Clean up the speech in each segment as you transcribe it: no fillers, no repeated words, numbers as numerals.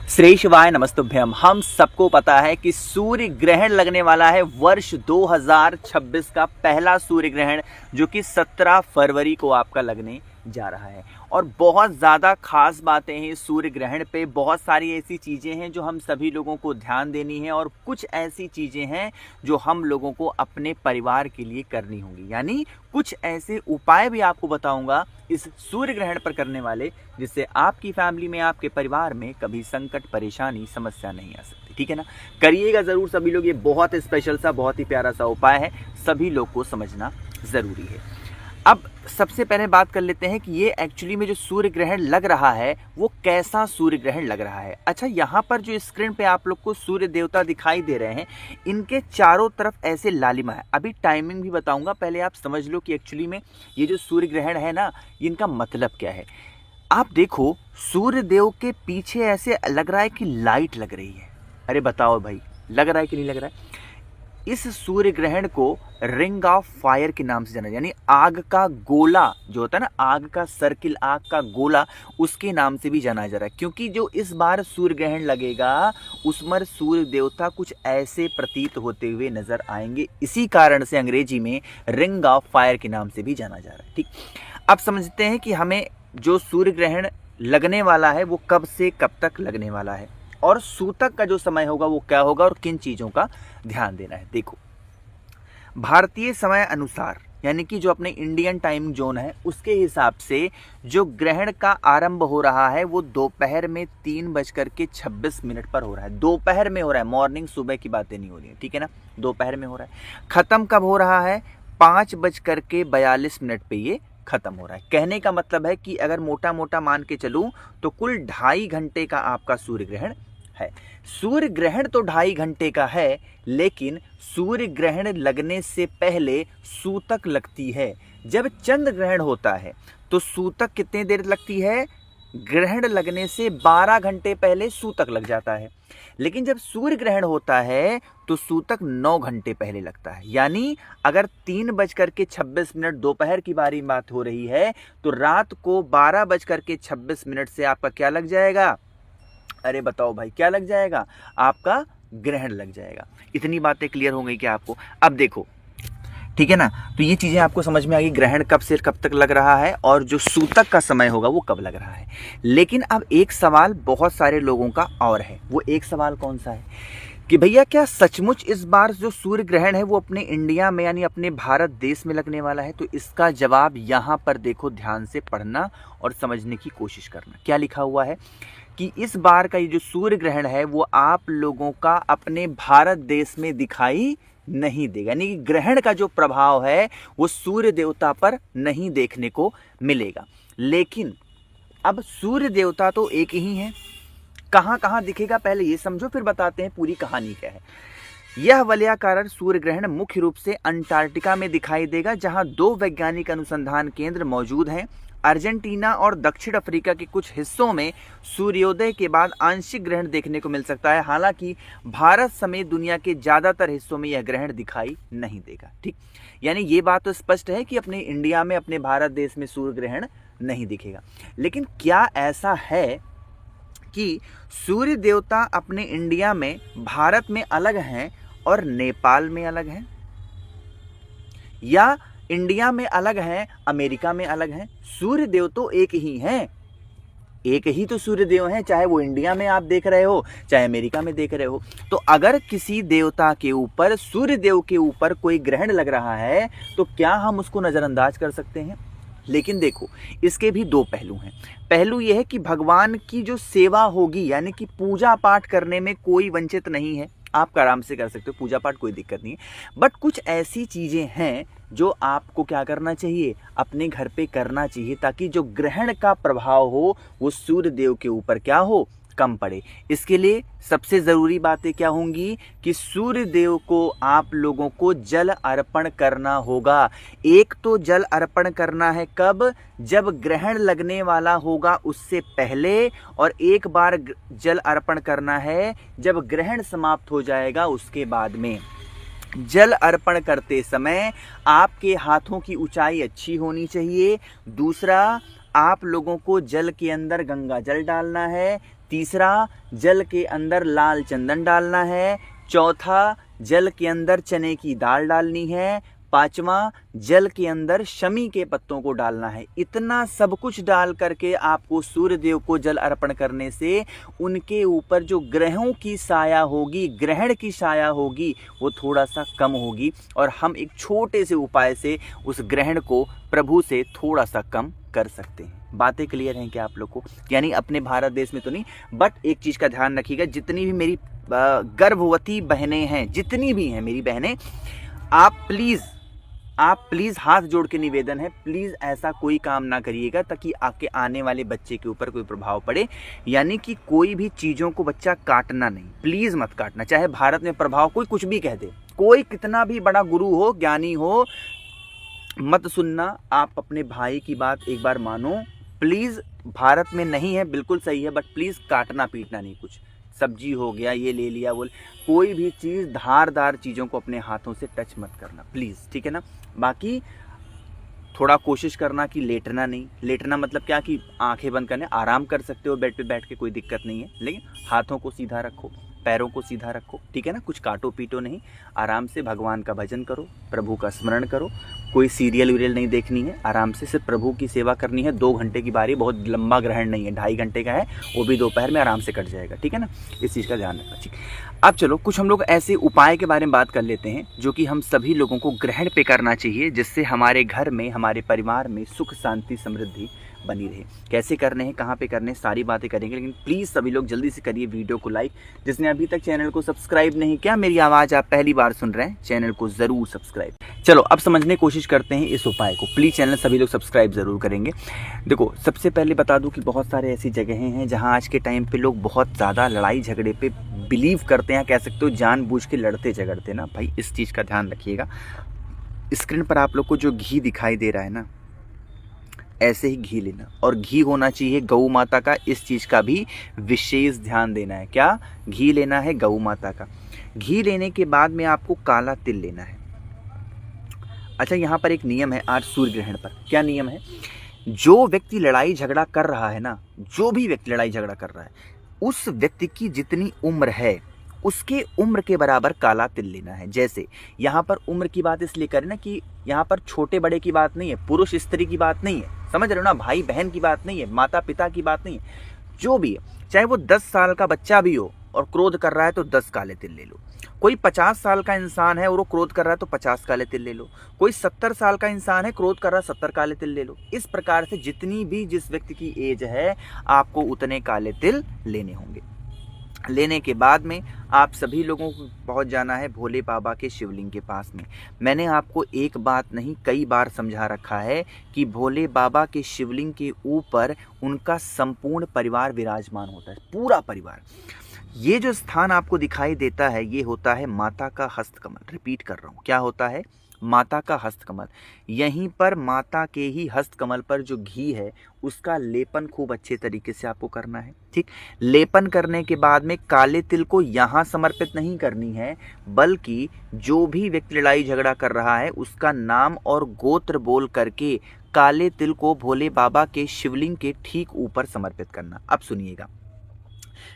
श्री शिवाय नमस्तुभ्यम। हम सबको पता है कि सूर्य ग्रहण लगने वाला है वर्ष 2026 का पहला सूर्य ग्रहण, जो कि 17 फरवरी को आपका लगने जा रहा है। और बहुत ज़्यादा खास बातें हैं इस सूर्य ग्रहण पे। बहुत सारी ऐसी चीज़ें हैं जो हम सभी लोगों को ध्यान देनी है, और कुछ ऐसी चीज़ें हैं जो हम लोगों को अपने परिवार के लिए करनी होंगी। यानी कुछ ऐसे उपाय भी आपको बताऊंगा इस सूर्य ग्रहण पर करने वाले, जिससे आपकी फैमिली में, आपके परिवार में कभी संकट, परेशानी, समस्या नहीं आ सकती। ठीक है ना? करिएगा ज़रूर सभी लोग। ये बहुत स्पेशल सा, बहुत ही प्यारा सा उपाय है, सभी लोग को समझना ज़रूरी है। अब सबसे पहले बात कर लेते हैं कि ये एक्चुअली में जो सूर्य ग्रहण लग रहा है वो कैसा सूर्य ग्रहण लग रहा है। अच्छा, यहाँ पर जो स्क्रीन पे आप लोग को सूर्य देवता दिखाई दे रहे हैं, इनके चारों तरफ ऐसे लालिमा है। अभी टाइमिंग भी बताऊंगा, पहले आप समझ लो कि एक्चुअली में ये जो सूर्य ग्रहण है ना, इनका मतलब क्या है। आप देखो, सूर्य देव के पीछे ऐसे लग रहा है कि लाइट लग रही है। अरे बताओ भाई, लग रहा है कि नहीं लग रहा है? इस सूर्य ग्रहण को रिंग ऑफ फायर के नाम से जाना, यानी आग का गोला जो होता है ना, आग का सर्किल, आग का गोला, उसके नाम से भी जाना जा रहा है। क्योंकि जो इस बार सूर्य ग्रहण लगेगा उसमें सूर्य देवता कुछ ऐसे प्रतीत होते हुए नजर आएंगे। इसी कारण से अंग्रेजी में रिंग ऑफ फायर के नाम से भी जाना जा रहा है। ठीक, अब समझते हैं कि हमें जो सूर्य ग्रहण लगने वाला है वो कब से कब तक लगने वाला है, और सूतक का जो समय होगा वो क्या होगा, और किन चीज़ों का ध्यान देना है। देखो, भारतीय समय अनुसार, यानी कि जो अपने इंडियन टाइम जोन है उसके हिसाब से जो ग्रहण का आरंभ हो रहा है वो दोपहर में 3:26 पर हो रहा है। दोपहर में हो रहा है, मॉर्निंग सुबह की बातें नहीं हो रही है। ठीक है ना? दोपहर में हो रहा है। खत्म कब हो रहा है? 5:42 पे ये खत्म हो रहा है। कहने का मतलब है कि अगर मोटा मोटा मान के चलूं तो कुल 2.5 घंटे का आपका सूर्य ग्रहण है। सूर्य ग्रहण तो 2.5 घंटे का है, लेकिन सूर्य ग्रहण लगने से पहले सूतक लगती है। जब चंद्र ग्रहण होता है तो सूतक कितनी देर लगती है? ग्रहण लगने से 12 घंटे पहले सूतक लग जाता है। लेकिन जब सूर्य ग्रहण होता है तो सूतक 9 घंटे पहले लगता है। यानी अगर 3:26 दोपहर की बारी बात हो रही है तो रात को 12:26 से आपका क्या लग जाएगा? अरे बताओ भाई, क्या लग जाएगा? आपका ग्रहण लग जाएगा। इतनी बातें क्लियर हो गई क्या आपको? अब देखो, ठीक है ना? तो ये चीजें आपको समझ में आ गई, ग्रहण कब से कब तक लग रहा है और जो सूतक का समय होगा वो कब लग रहा है। लेकिन अब एक सवाल बहुत सारे लोगों का और है। वो एक सवाल कौन सा है कि भैया क्या सचमुच इस बार जो सूर्य ग्रहण है वो अपने इंडिया में, यानी अपने भारत देश में लगने वाला है? तो इसका जवाब यहाँ पर देखो, ध्यान से पढ़ना और समझने की कोशिश करना। क्या लिखा हुआ है कि इस बार का ये जो सूर्य ग्रहण है वो आप लोगों का अपने भारत देश में दिखाई नहीं देगा। यानी कि ग्रहण का जो प्रभाव है वो सूर्य देवता पर नहीं देखने को मिलेगा। लेकिन अब सूर्य देवता तो एक ही है, कहां कहां दिखेगा पहले ये समझो, फिर बताते हैं पूरी कहानी क्या है। यह वलयाकार सूर्य ग्रहण मुख्य रूप से अंटार्कटिका में दिखाई देगा, जहां 2 वैज्ञानिक अनुसंधान केंद्र मौजूद हैं। अर्जेंटीना और दक्षिण अफ्रीका के कुछ हिस्सों में सूर्योदय के बाद आंशिक ग्रहण देखने को मिल सकता है। हालांकि भारत समेत दुनिया के ज्यादातर हिस्सों में यह ग्रहण दिखाई नहीं देगा। ठीक, यानी ये बात तो स्पष्ट है कि अपने इंडिया में, अपने भारत देश में सूर्य ग्रहण नहीं दिखेगा। लेकिन क्या ऐसा है कि सूर्य देवता अपने इंडिया में, भारत में अलग हैं और नेपाल में अलग हैं, या इंडिया में अलग हैं, अमेरिका में अलग हैं? सूर्य देव तो एक ही हैं, एक ही तो सूर्य देव हैं, चाहे वो इंडिया में आप देख रहे हो, चाहे अमेरिका में देख रहे हो। तो अगर किसी देवता के ऊपर, सूर्य देव के ऊपर कोई ग्रहण लग रहा है तो क्या हम उसको नजरअंदाज कर सकते हैं? लेकिन देखो, इसके भी 2 पहलू हैं। पहलू यह है कि भगवान की जो सेवा होगी, यानी कि पूजा पाठ करने में कोई वंचित नहीं है, आप आराम से कर सकते हो पूजा पाठ, कोई दिक्कत नहीं है। बट कुछ ऐसी चीजें हैं जो आपको क्या करना चाहिए, अपने घर पे करना चाहिए, ताकि जो ग्रहण का प्रभाव हो वो सूर्य देव के ऊपर क्या हो, कम पड़े। इसके लिए सबसे ज़रूरी बातें क्या होंगी कि सूर्य देव को आप लोगों को जल अर्पण करना होगा। एक तो जल अर्पण करना है कब? जब ग्रहण लगने वाला होगा उससे पहले, और एक बार जल अर्पण करना है जब ग्रहण समाप्त हो जाएगा उसके बाद में। जल अर्पण करते समय आपके हाथों की ऊंचाई अच्छी होनी चाहिए। दूसरा, आप लोगों को जल के अंदर गंगा जल डालना है। तीसरा, जल के अंदर लाल चंदन डालना है। चौथा, जल के अंदर चने की दाल डालनी है। पांचवा, जल के अंदर शमी के पत्तों को डालना है। इतना सब कुछ डाल करके आपको सूर्य देव को जल अर्पण करने से उनके ऊपर जो ग्रहों की साया होगी, ग्रहण की साया होगी, वो थोड़ा सा कम होगी और हम एक छोटे से उपाय से उस ग्रहण को प्रभु से थोड़ा सा कम कर सकते हैं। बातें क्लियर हैं क्या आप लोग को? यानी अपने भारत देश में तो नहीं, बट एक चीज़ का ध्यान रखिएगा, जितनी भी मेरी गर्भवती बहनें हैं, जितनी भी हैं मेरी बहनें, आप प्लीज़ हाथ जोड़ के निवेदन है, प्लीज़ ऐसा कोई काम ना करिएगा ताकि आपके आने वाले बच्चे के ऊपर कोई प्रभाव पड़े। यानी कि कोई भी चीज़ों को बच्चा काटना नहीं, प्लीज़ मत काटना। चाहे भारत में प्रभाव कोई कुछ भी कह दे, कोई कितना भी बड़ा गुरु हो, ज्ञानी हो, मत सुनना। आप अपने भाई की बात एक बार मानो प्लीज़। भारत में नहीं है, बिल्कुल सही है, बट प्लीज़ काटना पीटना नहीं। कुछ सब्जी हो गया, ये ले लिया, वो कोई भी चीज़ धारदार चीज़ों को अपने हाथों से टच मत करना प्लीज़, ठीक है ना। बाकी थोड़ा कोशिश करना कि लेटना नहीं। लेटना मतलब क्या कि आंखें बंद करने, आराम कर सकते हो बेड पे बैठ के, कोई दिक्कत नहीं है, लेकिन हाथों को सीधा रखो, पैरों को सीधा रखो, ठीक है ना। कुछ काटो पीटो नहीं, आराम से भगवान का भजन करो, प्रभु का स्मरण करो। कोई सीरियल वीरियल नहीं देखनी है, आराम से सिर्फ प्रभु की सेवा करनी है। 2 घंटे की बारी, बहुत लंबा ग्रहण नहीं है, 2.5 घंटे का है, वो भी दोपहर में आराम से कट जाएगा, ठीक है ना। इस चीज़ का ध्यान रखना। ठीक, अब चलो कुछ हम लोग ऐसे उपाय के बारे में बात कर लेते हैं जो कि हम सभी लोगों को ग्रहण पे करना चाहिए, जिससे हमारे घर में, हमारे परिवार में सुख शांति समृद्धि बनी रहे। कैसे करने हैं, कहाँ पे करने हैं, सारी बातें करेंगे, लेकिन प्लीज़ सभी लोग जल्दी से करिए वीडियो को लाइक। जिसने अभी तक चैनल को सब्सक्राइब नहीं किया, मेरी आवाज़ आप पहली बार सुन रहे हैं, चैनल को ज़रूर सब्सक्राइब। चलो अब समझने की कोशिश करते हैं इस उपाय को। प्लीज़ चैनल सभी लोग सब्सक्राइब ज़रूर करेंगे। देखो, सबसे पहले बता दूं कि बहुत सारे ऐसी जगहें हैं जहां आज के टाइम पे लोग बहुत ज़्यादा लड़ाई झगड़े पे बिलीव करते हैं, कह सकते हो जानबूझ के लड़ते झगड़ते ना। भाई इस चीज़ का ध्यान रखिएगा। स्क्रीन पर आप लोग को जो घी दिखाई दे रहा है ना, ऐसे ही घी लेना, और घी होना चाहिए गौ माता का। इस चीज़ का भी विशेष ध्यान देना है। क्या? घी लेना है गौ माता का। घी लेने के बाद में आपको काला तिल लेना है। अच्छा, यहाँ पर एक नियम है आज सूर्य ग्रहण पर। क्या नियम है? जो व्यक्ति लड़ाई झगड़ा कर रहा है ना, जो भी व्यक्ति लड़ाई झगड़ा कर रहा है, उस व्यक्ति की जितनी उम्र है उसके उम्र के बराबर काला तिल लेना है। जैसे यहाँ पर उम्र की बात इसलिए करें ना कि यहाँ पर छोटे बड़े की बात नहीं है, पुरुष स्त्री की बात नहीं है, समझ रहे हो ना, भाई बहन की बात नहीं है, माता पिता की बात नहीं है। जो भी है, चाहे वो 10 साल का बच्चा भी हो और क्रोध कर रहा है तो 10 काले तिल ले लो। कोई 50 साल का इंसान है और वो क्रोध कर रहा है तो 50 काले तिल ले लो। कोई 70 साल का इंसान है, क्रोध कर रहा है, 70 काले तिल ले लो। इस प्रकार से जितनी भी जिस व्यक्ति की एज है, आपको उतने काले तिल लेने होंगे। लेने के बाद में आप सभी लोगों को पहुंच जाना है भोले बाबा के शिवलिंग के पास में। मैंने आपको एक बात नहीं कई बार समझा रखा है कि भोले बाबा के शिवलिंग के ऊपर उनका संपूर्ण परिवार विराजमान होता है, पूरा परिवार। ये जो स्थान आपको दिखाई देता है, ये होता है माता का हस्तकमल। रिपीट कर रहा हूँ, क्या होता है? माता का हस्तकमल। यहीं पर माता के ही हस्तकमल पर जो घी है उसका लेपन खूब अच्छे तरीके से आपको करना है। ठीक, लेपन करने के बाद में काले तिल को यहाँ समर्पित नहीं करनी है, बल्कि जो भी व्यक्ति लड़ाई झगड़ा कर रहा है उसका नाम और गोत्र बोल करके काले तिल को भोले बाबा के शिवलिंग के ठीक ऊपर समर्पित करना। अब सुनिएगा,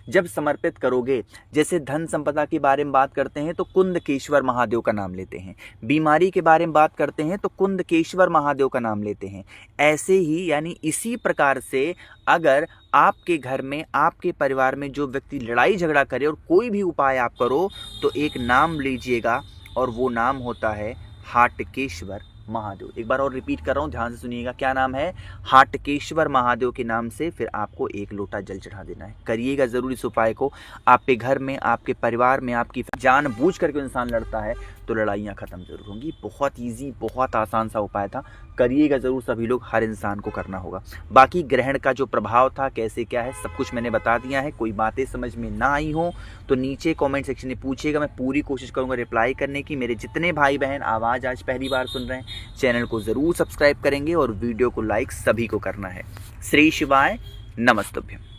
जब समर्पित करोगे, जैसे धन संपदा के बारे में बात करते हैं तो कुंदकेश्वर महादेव का नाम लेते हैं, बीमारी के बारे में बात करते हैं तो कुंदकेश्वर महादेव का नाम लेते हैं। ऐसे ही यानी इसी प्रकार से अगर आपके घर में, आपके परिवार में जो व्यक्ति लड़ाई झगड़ा करे और कोई भी उपाय आप करो तो एक नाम लीजिएगा और वो नाम होता है हाटकेश्वर महादेव। एक बार और रिपीट कर रहा हूँ, ध्यान से सुनिएगा। क्या नाम है? हाटकेश्वर महादेव के नाम से फिर आपको 1 लोटा जल चढ़ा देना है। करिएगा जरूर इस उपाय को। आपके घर में, आपके परिवार में, आपकी जानबूझ करके इंसान लड़ता है तो लड़ाइयाँ खत्म जरूर होंगी। बहुत ईजी, बहुत आसान सा उपाय था, करिएगा जरूर सभी लोग, हर इंसान को करना होगा। बाकी ग्रहण का जो प्रभाव था, कैसे क्या है, सब कुछ मैंने बता दिया है। कोई बातें समझ में ना आई हो तो नीचे कमेंट सेक्शन में पूछिएगा, मैं पूरी कोशिश करूंगा रिप्लाई करने की। मेरे जितने भाई बहन आवाज़ आज पहली बार सुन रहे हैं, चैनल को ज़रूर सब्सक्राइब करेंगे और वीडियो को लाइक सभी को करना है। श्री शिवाय, नमस्तुभ्यम।